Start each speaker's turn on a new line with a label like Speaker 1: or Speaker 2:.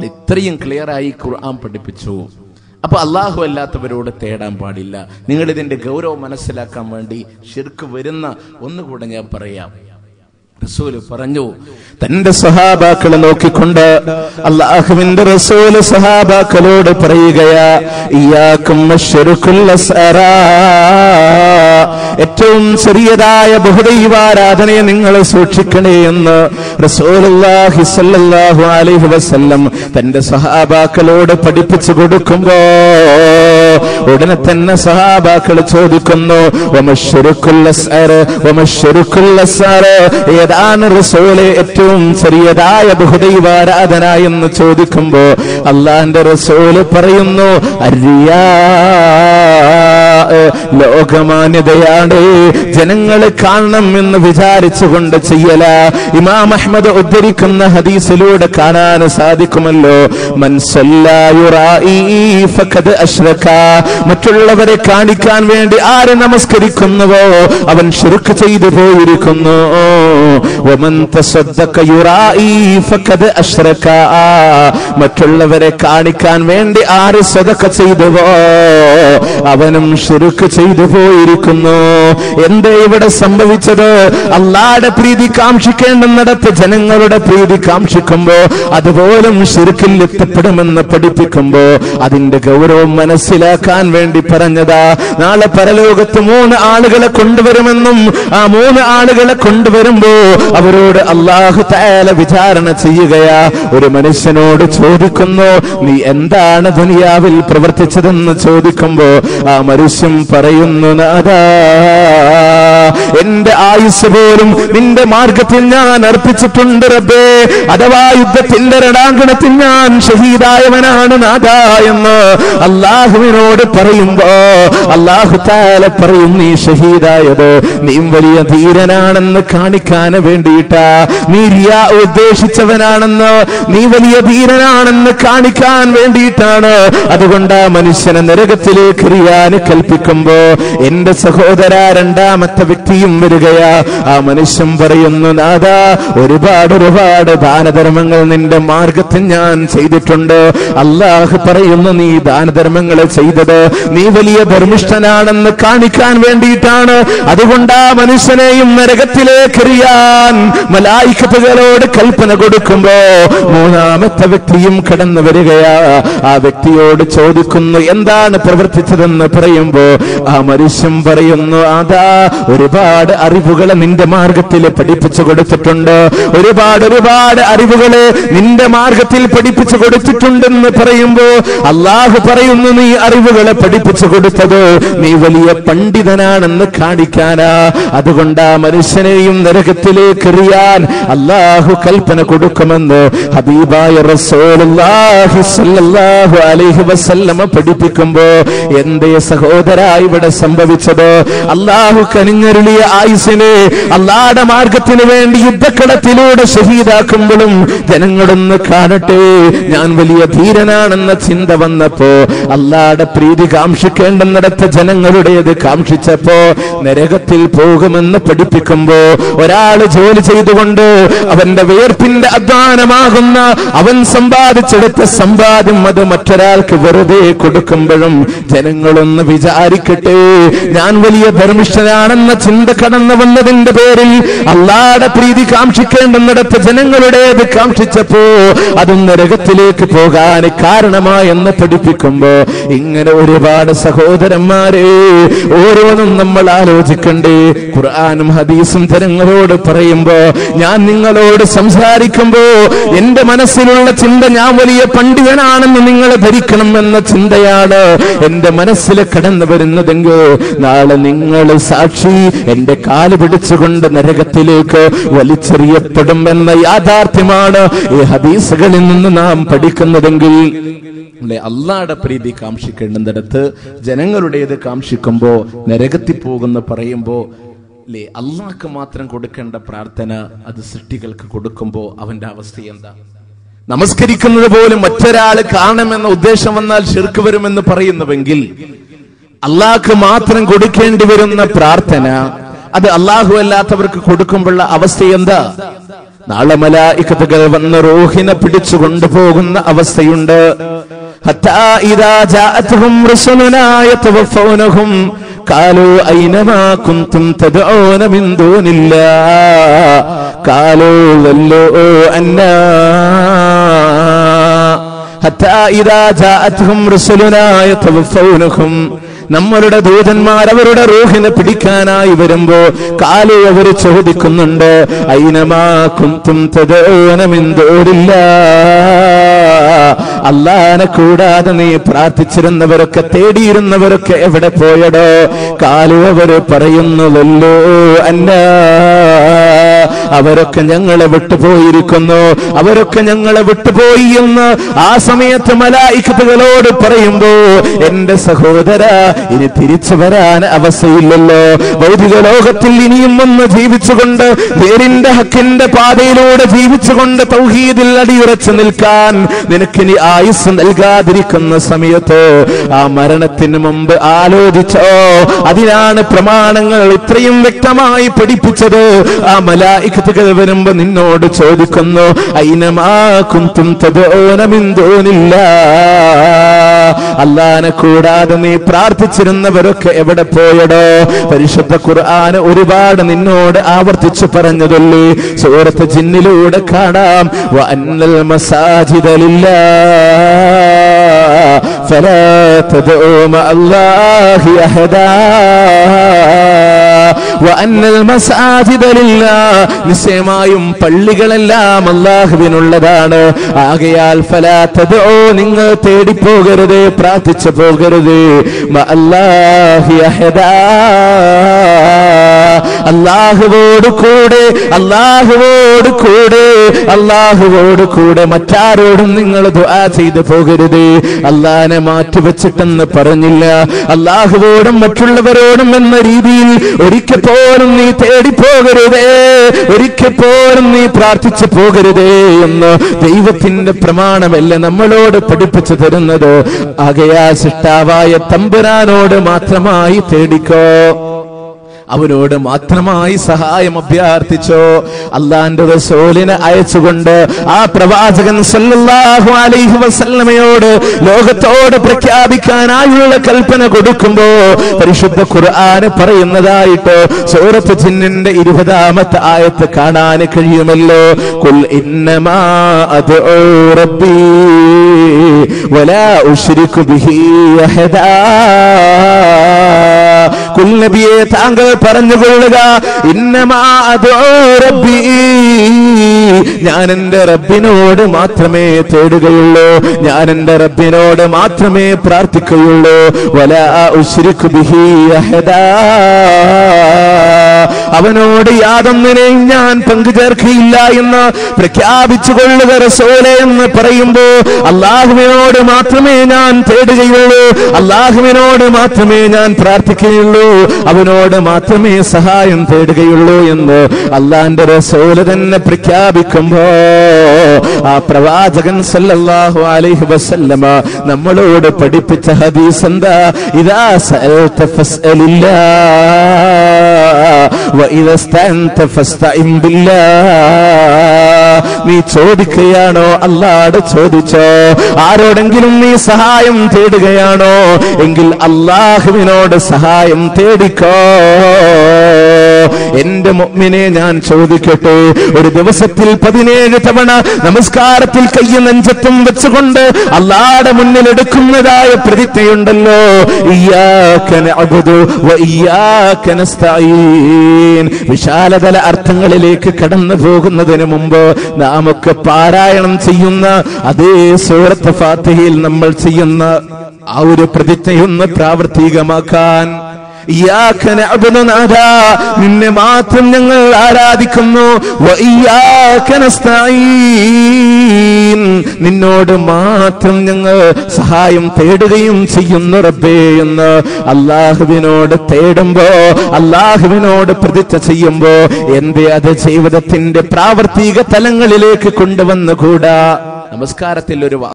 Speaker 1: ഇത്രയും ക്ലിയറായി ഖുർആൻ പഠിപ്പിച്ചു. അപ്പൊ അല്ലാഹു അല്ലാത്തവരോട് തേടാൻ പാടില്ല. നിങ്ങൾ ഇതിന്റെ ഗൗരവം മനസ്സിലാക്കാൻ വേണ്ടി ശിർക്ക് വരുന്ന ഒന്നുകൂടെ ഞാൻ പറയാം. റസൂല് പറഞ്ഞു, തന്റെ സഹാബാക്കളെ നോക്കിക്കൊണ്ട് അല്ലാഹുവിന്റെ റസൂല് സഹാബാക്കളോട് പറയുകയാ, ഇയ്യാകും അശ്ശിർകുൽ അസ്ഗറാ, ഏറ്റവും ചെറിയതായ ബഹുദൈവാരാധനയെ നിങ്ങൾ സൂക്ഷിക്കണേ എന്ന് റസൂലുള്ളാഹി സ്വല്ലല്ലാഹു അലൈഹി വസല്ലം തന്റെ സഹാബാക്കളോട് പഠിപ്പിച്ചു കൊടുക്കുമ്പോ ഉടനെ തന്നെ സഹാബാക്കൾ ചോദിക്കുന്നു, വമശ്ശിർകുൽ അസ്ഗർ വമശ്ശിർകുൽ അസ്ഗർ, ഏതാണ് റസൂലേ ഏറ്റവും ചെറിയതായ ബഹുദൈവാരാധന എന്ന് ചോദിക്കുമ്പോ അല്ലാഹുവിന്റെ റസൂല് പറയുന്നു, അരിയാ, ലോകമാന്യതയാണ്, ജനങ്ങളെ കാണണം എന്ന് വിചാരിച്ചുകൊണ്ട് ചെയ്യല. ഇമാം അഹ്മദ് ഉദ്ധരിക്കുന്ന ഹദീസിലൂടെ കാണാൻ സാധിക്കുമല്ലോ, മൻ സല്ലാ യുറാഇ ഫഖദ് അശ്റക, മറ്റുള്ളവരെ കാണിക്കാൻ വേണ്ടി ആര് നമസ്കരിക്കുന്നുവോ അവൻ ശിർക്ക് ചെയ്തു പോയിരിക്കുന്നു. വമൻ തസദ്ദഖ യുറാഇ ഫഖദ് അശ്റക, മറ്റുള്ളവരെ കാണിക്കാൻ വേണ്ടി ആര് സദഖ ചെയ്തുവോ അവനും ശിർക്ക് ചെയ്തു പോയിരിക്കുന്നു. എന്താ ഇവിടെ സംഭവിച്ചത്? അല്ലാഹുവിന്റെ പ്രീതി കാംക്ഷിക്കേണ്ടുന്നിടത്ത് ജനങ്ങളുടെ പ്രീതി കാംക്ഷിക്കുമ്പോ അതുപോലും ശിർക്കിൽ എത്തപ്പെടുമെന്ന് പഠിപ്പിക്കുമ്പോ അതിന്റെ ഗൗരവം മനസ്സിലാക്കാൻ വേണ്ടി പറഞ്ഞതാ. നാളെ പരലോകത്ത് 3 ആളുകളെ കൊണ്ടുവരുമെന്നും ആ 3 ആളുകളെ കൊണ്ടുവരുമ്പോ അവരോട് അല്ലാഹു തആല വിചാരണ ചെയ്യുകയാ. ഒരു മനുഷ്യനോട് ചോദിക്കുന്നു, നീ എന്താണ് ദുനിയാവിൽ പ്രവർത്തിച്ചതെന്ന് ചോദിക്കുമ്പോ ആ മനുഷ്യൻ പറയുന്നു, നാഥാ, എന്റെ ആയുസ് പോലും നിന്റെ മാർഗത്തിൽ ഞാൻ അർപ്പിച്ചിട്ടുണ്ട് റബ്ബേ, അഥവാ യുദ്ധത്തിന്റെ രണാങ്കണത്തിൽ ഞാൻ ഷഹീദായവനാണ് നാഥാ എന്ന് അല്ലാഹുവിനോട് പറയുമ്പോ അല്ലാഹു തആല പറയും, നീ ഷഹീദായത് നീ വലിയ ധീരനാണെന്ന് കാണിക്കാൻ വേണ്ടിയിട്ടാ, നീ റിയാ ഉദ്ദേശിച്ചവനാണെന്ന്, നീ വലിയ ധീരനാണെന്ന് കാണിക്കാൻ വേണ്ടിയിട്ടാണ്. അതുകൊണ്ട് ആ മനുഷ്യനെ നരകത്തിലേക്ക് എറിയാന് കൽപ്പിക്കുമ്പോ എന്റെ സഹോദര രണ്ടാമത്തെ വ്യക്തിയും വരികയാ. ആ മനുഷ്യൻ പറയുന്നു, നാഥാ, ഒരുപാട് ദാനധർമ്മങ്ങൾ നിന്റെ മാർഗത്തിൽ ഞാൻ ചെയ്തിട്ടുണ്ട്. അല്ലാഹു പറയുന്നു, നീ ദാനധർമ്മങ്ങൾ ചെയ്തത് നീ വലിയ ധർമ്മിഷ്ഠനാണെന്ന് കാണിക്കാൻ വേണ്ടിയിട്ടാണ്. അതുകൊണ്ട് ആ മനുഷ്യനെയും നരകത്തിലേക്ക് എറിയാൻ മലായികത്തുകളോട് കൽപ്പന കൊടുക്കുമ്പോ മൂന്നാമത്തെ വ്യക്തിയും കടന്നു വരികയാ. ആ വ്യക്തിയോട് ചോദിക്കുന്നു, എന്താണ് പ്രവർത്തിച്ചതെന്ന് പറയുമ്പോ ആ മനുഷ്യൻ പറയുന്നു, അതാ ഒരുപാട് അറിവുകളെ നിന്റെ മാർഗത്തിൽ പഠിപ്പിച്ചു കൊടുത്തിട്ടുണ്ട്, ഒരുപാട് അറിവുകളെ നിന്റെ മാർഗത്തിൽ പഠിപ്പിച്ചു കൊടുത്തിട്ടുണ്ടെന്ന് പറയുമ്പോ അല്ലാഹു പറയുന്നു, നീ അറിവുകളെ പഠിപ്പിച്ചു കൊടുത്തത് നീ വലിയ പണ്ഡിതനാണെന്ന് കാണിക്കാനാ. അതുകൊണ്ട് ആ മനുഷ്യനെയും നരകത്തിലേക്ക് എറിയാൻ അല്ലാഹു കൽപ്പന കൊടുക്കുമെന്ന് ഹബീബായ റസൂലുള്ളാഹി സ്വല്ലല്ലാഹു അലൈഹി വസല്ലം പഠിപ്പിക്കുമ്പോ എന്തേ സഹോദര ഇവിടെ സംഭവിച്ചത്? അല്ലാഹു കനിഞ്ഞരുളിയ ആയുസിനെ അല്ലാഹുവിന്റെ മാർഗത്തിന് വേണ്ടി യുദ്ധക്കളത്തിലൂടെ ഷഹീദാക്കുമ്പോഴും ജനങ്ങളൊന്ന് കാണട്ടെ, ഞാൻ വലിയ ധീരനാണെന്ന ചിന്ത വന്നപ്പോ അല്ലാഹുവിന്റെ പ്രീതി കാംക്ഷിക്കേണ്ടെന്നിടത്ത് ജനങ്ങളുടേത് കാംക്ഷിച്ചപ്പോ നരകത്തിൽ പോകുമെന്ന് പഠിപ്പിക്കുമ്പോ ഒരാൾ ജോലി ചെയ്തുകൊണ്ട് അവന്റെ വിയർപ്പിന്റെ അധ്വാനമാകുന്ന അവൻ സമ്പാദിച്ചെടുത്ത സമ്പാദ്യം അത് മറ്റൊരാൾക്ക് വെറുതെ കൊടുക്കുമ്പോഴും ജനങ്ങളൊന്ന് വിചാരിക്കട്ടെ, ഞാൻ വലിയ ധർമ്മിഷ്ഠനാണെന്ന ചിന്ത കടന്നു വന്നതിന്റെ പേരിൽ അല്ലാഹുവിന്റെ പ്രീതി കാംക്ഷിക്കേണ്ടെന്നിടത്ത് ജനങ്ങളുടേത് കാംക്ഷിച്ചപ്പോ അതും നരകത്തിലേക്ക് പോകാൻ കാരണമായെന്ന് പഠിപ്പിക്കുമ്പോ ഇങ്ങനെ ഒരുപാട് സഹോദരന്മാരെ ഓരോന്നും നമ്മൾ ആലോചിക്കണ്ടേ. ഖുർആനും ഹദീസും ജനങ്ങളോട് പറയുമ്പോ, ഞാൻ നിങ്ങളോട് സംസാരിക്കുമ്പോ എന്റെ മനസ്സിലുള്ള ചിന്ത ഞാൻ വലിയ പണ്ഡിതനാണെന്ന് നിങ്ങൾ ധരിക്കണം എന്ന ചിന്തയാണ് എന്റെ മനസ്സിൽ കടന്നു വരുന്നതെങ്കിൽ നാളെ നിങ്ങൾ സാക്ഷി എന്റെ കാല് പിടിച്ചുകൊണ്ട് നരകത്തിലേക്ക് വലിച്ചെറിയപ്പെടും എന്ന യാഥാർത്ഥ്യമാണ് ഈ ഹദീസുകളിൽ നിന്ന് നാം പഠിക്കുന്നതെങ്കിൽ അല്ലാഹുവിന്റെ പ്രീതി കാംക്ഷിക്കേണ്ടുന്നിടത്ത് ജനങ്ങളുടേത് കാംക്ഷിക്കുമ്പോ നരകത്തിൽ പോകുന്ന പറയുമ്പോ അല്ലാഹ്ക്ക് മാത്രം കൊടുക്കേണ്ട പ്രാർത്ഥന അത് സൃഷ്ടികൾക്ക് കൊടുക്കുമ്പോ അവന്റെ അവസ്ഥ എന്താ? നമസ്കരിക്കുന്നത് പോലും മറ്റൊരാൾ കാണണമെന്ന ഉദ്ദേശം വന്നാൽ ശിർക്ക് വരുമെന്ന് പറയുന്നുവെങ്കിൽ അല്ലാഹ്ക്ക് മാത്രം കൊടുക്കേണ്ടി വരുന്ന പ്രാർത്ഥന അത് അല്ലാഹു അല്ലാത്തവർക്ക് കൊടുക്കുമ്പോഴുള്ള അവസ്ഥ എന്താ? നാളെ മലായികത്തുകൾ വന്ന് റൂഹിനെ പിടിച്ചു കൊണ്ടുപോകുന്ന അവസ്ഥയുണ്ട്. ഹത്താ ഇദാ ജാഅത്ഹും റസൂലുനാ യതവഫൗനഹും ഖാലൂ ഐനമാ കുൻതും തദ്ഊന മിൻ ദൂനില്ലാഹ് ഖാലൂ വല്ലൂ അന്നാ ഹത്താ ഇദാ ജാഅത്ഹും റസൂലുനാ യതവഫൗനഹും നമ്മളുടെ ദൂതന്മാർ അവരുടെ റൂഹിനെ പിടിക്കാനായി വരുമ്പോ കാലു അവർ ചോദിക്കുന്നുണ്ട് ഐനമാ കുൻതും തദഊന മിൻ ദൂനില്ലാഹ് അല്ലാഹനെ കൂടാതെ നീ പ്രാർത്ഥിച്ചിരുന്നവരൊക്കെ തേടിയിരുന്നവരൊക്കെ എവിടെ പോയടോ? കാലു അവർ പറയുന്നുവല്ലോ അന്നാ അവരൊക്കെ ഞങ്ങളെ വിട്ടുപോയിരിക്കുന്നു, അവരൊക്കെ ഞങ്ങളെ വിട്ടുപോയി എന്ന് ആ സമയത്ത് മലായികത്തുകളോട് പറയുമ്പോ എന്റെ സഹോദര ഇനി തിരിച്ചു വരാൻ അവസ്ഥയില്ലല്ലോ. ഭൗതിക ലോകത്തിൽ ഇനിയും ഒന്ന് ജീവിച്ചുകൊണ്ട് പേരിന്റെ ഹക്കിന്റെ പാതയിലൂടെ ജീവിച്ചുകൊണ്ട് തൗഹീദിൽ അടിയുറച്ചു നിൽക്കാൻ നിനക്കിനി ആയുസ് നൽകാതിരിക്കുന്ന സമയത്ത് ആ മരണത്തിന് മുമ്പ് ആലോചിച്ചോ. അതിനാണ് പ്രമാണങ്ങൾ ഇത്രയും വ്യക്തമായി പഠിപ്പിച്ചത്. ആ മലായികത്തുകൾ വരുമ്പോ നിന്നോട് ചോദിക്കുന്നു ഐനമാ കുൻതും തദഊന മിൻ ദൂനില്ലാഹ് അല്ലാഹനെ കൂടാതെ നീ പ്രാർത്ഥിച്ചിരുന്നവരൊക്കെ എവിടെ പോയടോ? പരിശുദ്ധ ഖുർആൻ ഒരുപാട് നിന്നോട് ആവർത്തിച്ചു പറഞ്ഞതല്ലേ. സൂറത്ത് ജിന്നിലൂടെ കാണാം വഅന്നൽ മസാജിദ ലില്ലാഹ് ഫലാ തദ്ഉ മഅല്ലാഹി അഹദാ വഅന്നൽ മസാജിദ ലില്ലാഹ് നിശ്ചയമായും പള്ളികളെല്ലാം അല്ലാഹുവിനുള്ളതാണ്. ആകയാൽ ഫലാ തദ്ഉ നിങ്ങൾ തേടിപ്പോകരുത്, പ്രാർത്ഥിച്ചു പോകരുത് മഅല്ലാഹി അഹദാ അല്ലാഹുവോട് കൂടെ, അല്ലാഹുവോട് കൂടെ, അല്ലാഹുവോട് കൂടെ മറ്റാരോടും നിങ്ങൾ ദുആ ചെയ്തു പോകരുത്. അല്ലാഹനെ മാറ്റിവെച്ചിട്ടെന്ന് പറഞ്ഞില്ല. അല്ലാഹുവോടും മറ്റുള്ളവരോടും എന്ന രീതിയിൽ ഒരിക്കൽ പോലും നീ തേടിപ്പോകരുതേ, ഒരിക്കൽ പോലും നീ പ്രാർത്ഥിച്ചു പോകരുതേ എന്ന് ദൈവത്തിന്റെ പ്രമാണമല്ല നമ്മളോട് പഠിപ്പിച്ചു തരുന്നത്. ആകയാൽ സൃഷ്ടാവായ തമ്പുരാനോട് മാത്രമായി തേടിക്കോ, അവനോട് മാത്രമായി സഹായം അഭ്യർത്ഥിച്ചോ. അല്ലാഹുവിന്റെ റസൂലിനെ അയച്ചുകൊണ്ട് ആ പ്രവാചകൻ സല്ലല്ലാഹു അലൈഹി വസല്ലമയോട് ലോകത്തോട് പ്രഖ്യാപിക്കാനായുള്ള കൽപ്പന കൊടുക്കുമ്പോ പരിശുദ്ധ ഖുർആൻ പറയുന്നതായിട്ട് സൂറത്ത് ജിന്നിന്റെ 20-ാമത്തെ ആയത്ത് കാണാൻ കഴിയുമല്ലോ. ഖുൽ ഇന്നമാ അദ്ഉ റബ്ബി വലാ ഉശ്രികു ബിഹി അഹദാ. ഖുൽ നബിയെ താങ്കൾ പറഞ്ഞുകൊള്ളുക ഇന്നമാ അദ്ഉ റബ്ബി ഞാൻ എന്റെ റബ്ബിനോട് മാത്രമേ തേടുകയുള്ളൂ, ഞാൻ എന്റെ റബ്ബിനോട് മാത്രമേ പ്രാർത്ഥിക്കുകയുള്ളൂ. വലാ ഉശ്രികു ബിഹി അഹദാ അവനോട് യാതൊന്നിനെയും ഞാൻ പങ്കുചേർക്കുകയില്ല എന്ന് പ്രഖ്യാപിച്ചു കൊള്ളുക റസൂലേ എന്ന് പറയുമ്പോ അല്ലാഹുവിനോട് മാത്രമേ ഞാൻ തേടുകയുള്ളൂ, അല്ലാഹുവിനോട് മാത്രമേ ഞാൻ പ്രാർത്ഥിക്കുകയുള്ളൂ, അവനോട് മാത്രമേ സഹായം തേടുകയുള്ളൂ എന്ന് അല്ലാഹുവിന്റെ റസൂല് തന്നെ പ്രഖ്യാപിക്കുമ്പോ ആ പ്രവാചകൻ സല്ലല്ലാഹു അലൈഹി വസല്ലമ നമ്മളോട് പഠിപ്പിച്ച ഹദീസ് എന്താ? ഇദാ സഅൽത ഫസ്അലില്ലാഹ് വഇദാ സ്തഅൻത ഫസ്തഇൻ ബില്ലാഹ്. നീ ചോദിക്കുകയാണോ അല്ലാഹുവോട് ചോദിച്ചോ. ആരോടെങ്കിലും നീ സഹായം തേടുകയാണോ എങ്കിൽ അല്ലാഹുവിനോട് സഹായം തേടിക്കോ. എന്റെ മുഅ്മിനെ ഞാൻ ചോദിക്കട്ടെ, ഒരു ദിവസത്തിൽ 17 തവണ നമസ്കാരത്തിൽ കയ്യും നെഞ്ചത്തും വെച്ചുകൊണ്ട് അല്ലാഹുവിന്റെ മുന്നിൽ എടുക്കുന്നതായ പ്രതിജ്ഞയുണ്ടല്ലോ, ഇയ്യാക നഅ്ബുദു വ ഇയ്യാക നസ്തഈൻ. വിശാലതല അർത്ഥങ്ങളിലേക്ക് കടന്നു പോകുന്നതിന് മുമ്പ് നാമൊക്കെ പാരായണം ചെയ്യുന്ന അതേ സൂറത്ത് ഫാത്തിഹയിൽ നമ്മൾ ചെയ്യുന്ന ആ ഒരു പ്രതിജ്ഞയൊന്ന് പ്രാവർത്തികമാക്കാൻ. ഇയ്യാക നഅ്ബുദു നാഥാ നിന്നെ മാത്രം ഞങ്ങൾ ആരാധിക്കുന്നു, വ ഇയ്യാക നസ്തഈൻ നിന്നോട് മാത്രം ഞങ്ങൾ സഹായം തേടുകയും ചെയ്യുന്നു റബ്ബേ എന്ന് അല്ലാഹുവിനോട് തേടുമ്പോ, അല്ലാഹുവിനോട് പ്രതിജ്ഞ ചെയ്യുമ്പോ എന്തേ അത് ജീവിതത്തിന്റെ പ്രാവർത്തിക തലങ്ങളിലേക്ക് കൊണ്ടുവന്നുകൂടാ? നമസ്കാരത്തിൽ ഒരു